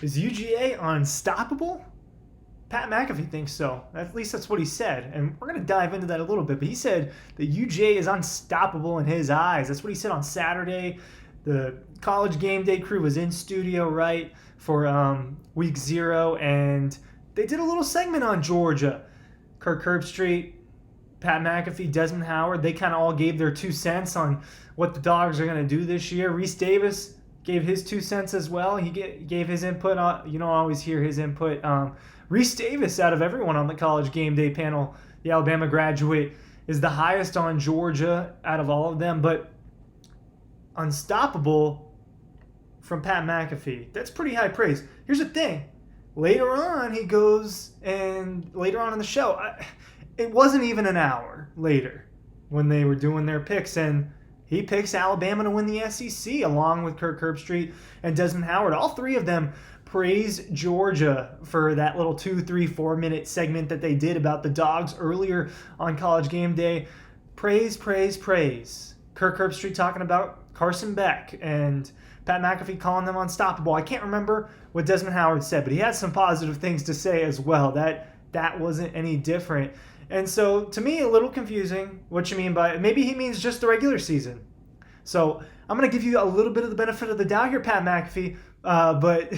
Is UGA unstoppable? Pat McAfee thinks so. At least that's what he said. And we're going to dive into that a little bit. But he said that UGA is unstoppable in his eyes. That's what he said on Saturday. The college game day crew was in studio, right, for week 0. And they did a little segment on Georgia. Kirk Herbstreit, Pat McAfee, Desmond Howard, they kind of all gave their 2 cents on what the Dogs are going to do this year. Reese Davis gave his 2 cents as well. He gave his input. You don't always hear his input. Reese Davis, out of everyone on the college game day panel, the Alabama graduate, is the highest on Georgia out of all of them. But unstoppable from Pat McAfee, that's pretty high praise. Here's the thing. Later on, he goes, and later on in the show, it wasn't even an hour later when they were doing their picks, and he picks Alabama to win the SEC along with Kirk Herbstreit and Desmond Howard. All 3 of them praise Georgia for that little 2, 3, 4-minute segment that they did about the Dogs earlier on College Game Day. Praise, praise, praise. Kirk Herbstreit talking about Carson Beck and Pat McAfee calling them unstoppable. I can't remember what Desmond Howard said, but he had some positive things to say as well. That wasn't any different. And so, to me, a little confusing what you mean by it. Maybe he means just the regular season. So, I'm going to give you a little bit of the benefit of the doubt here, Pat McAfee. But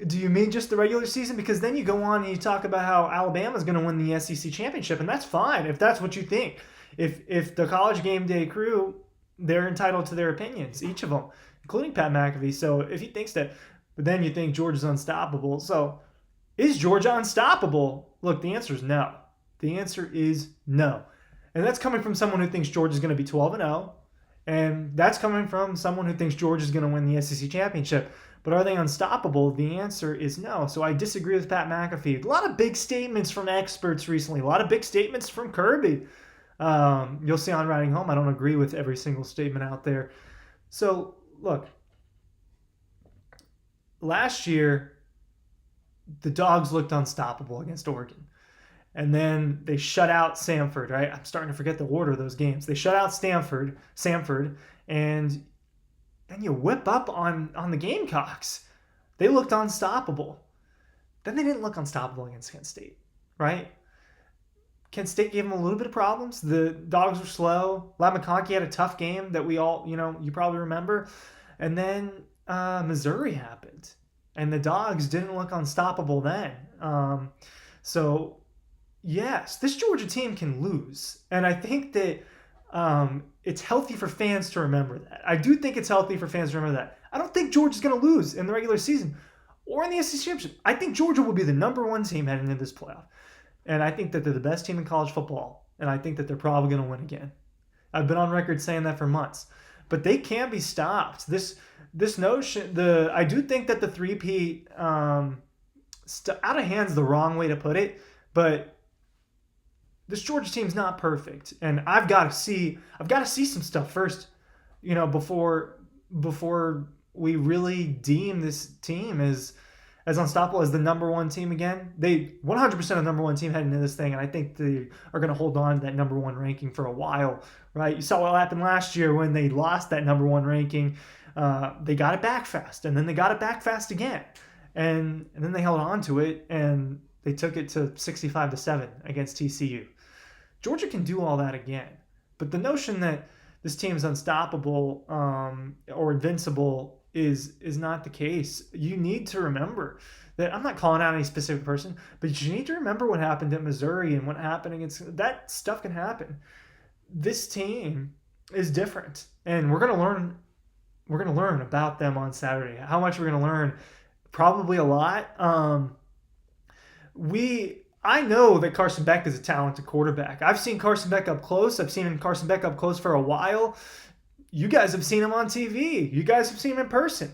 do you mean just the regular season? Because then you go on and you talk about how Alabama's going to win the SEC championship, and that's fine if that's what you think. If the college game day crew, they're entitled to their opinions, each of them, including Pat McAfee. So, if he thinks that, but then you think Georgia's unstoppable. So, is Georgia unstoppable? Look, the answer is no. The answer is no. And that's coming from someone who thinks Georgia's going to be 12-0. And that's coming from someone who thinks Georgia's going to win the SEC championship. But are they unstoppable? The answer is no. So I disagree with Pat McAfee. A lot of big statements from experts recently. A lot of big statements from Kirby. You'll see on Riding Home, I don't agree with every single statement out there. So, look. Last year, the Dogs looked unstoppable against Oregon. And then they shut out Samford, right? I'm starting to forget the order of those games. They shut out Samford, and then you whip up on the Gamecocks. They looked unstoppable. Then they didn't look unstoppable against Kent State, right? Kent State gave them a little bit of problems. The Dogs were slow. Ladd McConkey had a tough game that we all, you probably remember. And then Missouri happened. And the Dogs didn't look unstoppable then. So, yes, this Georgia team can lose. And I think that it's healthy for fans to remember that. I do think it's healthy for fans to remember that. I don't think Georgia's going to lose in the regular season or in the SEC Championship. I think Georgia will be the number 1 team heading into this playoff. And I think that they're the best team in college football. And I think that they're probably going to win again. I've been on record saying that for months. But they can be stopped. This notion, I do think that the three-peat out of hand's the wrong way to put it, but this Georgia team's not perfect, and I've got to see some stuff first, before we really deem this team as unstoppable as the number 1 team again. They 100% a number 1 team heading into this thing, and I think they are going to hold on to that number 1 ranking for a while, right? You saw what happened last year when they lost that number 1 ranking. They got it back fast, and then they got it back fast again, and then they held on to it, and they took it to 65-7 against TCU. Georgia can do all that again, but the notion that this team is unstoppable or invincible is not the case. You need to remember that I'm not calling out any specific person, but you need to remember what happened at Missouri and what happened against that stuff can happen. This team is different, and we're going to learn about them on Saturday. How much we're going to learn? Probably a lot. I know that Carson Beck is a talented quarterback. I've seen Carson Beck up close. I've seen Carson Beck up close for a while. You guys have seen him on TV. You guys have seen him in person.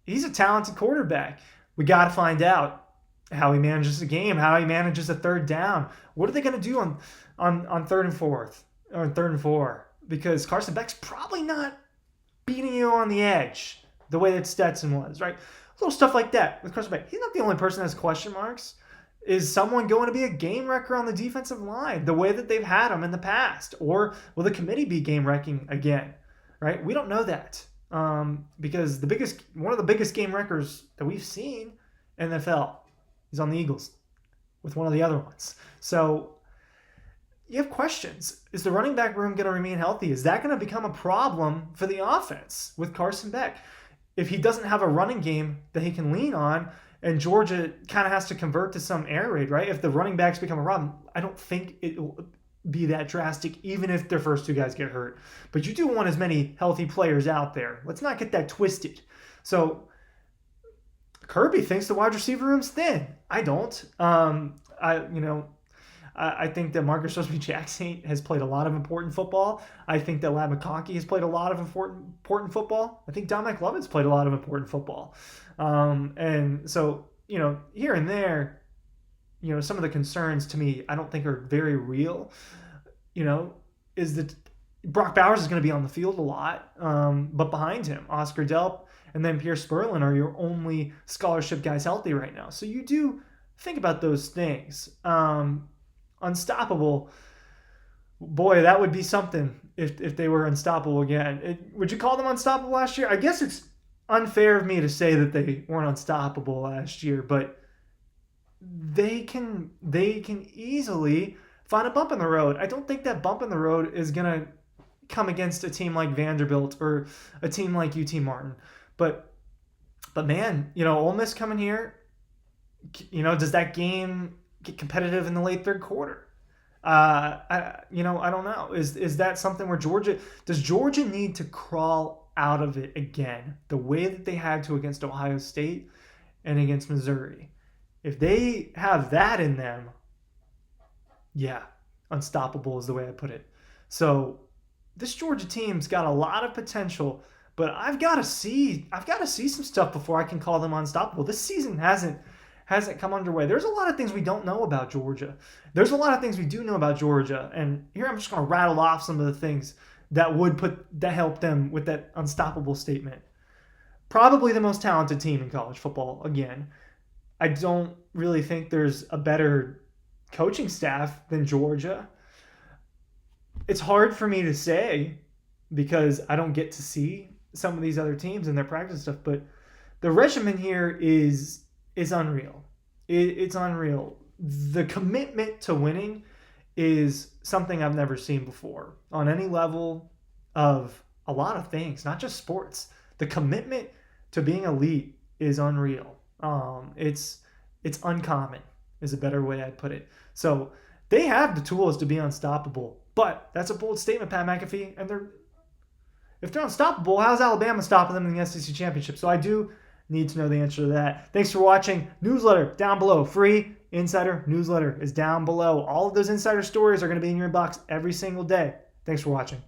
He's a talented quarterback. We got to find out how he manages the game, how he manages a third down. What are they going to do on 3rd and 4th or 3rd and 4? Because Carson Beck's probably not beating you on the edge the way that Stetson was, right? Little stuff like that with Carson Beck. He's not the only person that has question marks. Is someone going to be a game wrecker on the defensive line the way that they've had them in the past? Or will the committee be game wrecking again? Right? We don't know that. because one of the biggest game records that we've seen in the NFL is on the Eagles with one of the other ones. So you have questions. Is the running back room going to remain healthy? Is that going to become a problem for the offense with Carson Beck? If he doesn't have a running game that he can lean on, and Georgia kind of has to convert to some air raid, right? If the running backs become a problem, I don't think it will be that drastic, even if their first two guys get hurt. But you do want as many healthy players out there. Let's not get that twisted. So Kirby thinks the wide receiver room's thin. I don't. I think that Marcus Rosemy-Jackson has played a lot of important football. I think that Ladd McConkey has played a lot of important football. I think Dominic Lovett's played a lot of important football. And so, here and there, some of the concerns to me, I don't think are very real. Is that Brock Bowers is going to be on the field a lot, but behind him, Oscar Delp and then Pierce Sperlin are your only scholarship guys healthy right now. So you do think about those things. Unstoppable, boy, that would be something if they were unstoppable again. Would you call them unstoppable last year? I guess it's unfair of me to say that they weren't unstoppable last year, but they can easily find a bump in the road. I don't think that bump in the road is going to come against a team like Vanderbilt or a team like UT Martin. But man, Ole Miss coming here, does that game get competitive in the late third quarter? I don't know. Is that something where does Georgia need to crawl out of it again the way that they had to against Ohio State and against Missouri? If they have that in them, yeah, unstoppable is the way I put it. So this Georgia team's got a lot of potential, but I've got to see some stuff before I can call them unstoppable. This season hasn't come underway. There's a lot of things we don't know about Georgia. There's a lot of things we do know about Georgia. And here I'm just going to rattle off some of the things that help them with that unstoppable statement. Probably the most talented team in college football, again. I don't really think there's a better coaching staff than Georgia. It's hard for me to say because I don't get to see some of these other teams and their practice stuff, but the regimen here is unreal. It's unreal. The commitment to winning is something I've never seen before on any level of a lot of things, not just sports. The commitment to being elite is unreal. It's uncommon is a better way I'd put it. So they have the tools to be unstoppable, but that's a bold statement, Pat McAfee. And if they're unstoppable, how's Alabama stopping them in the SEC championship? So I do need to know the answer to that. Thanks for watching. Newsletter down below. Free insider newsletter is down below. All of those insider stories are going to be in your inbox every single day. Thanks for watching.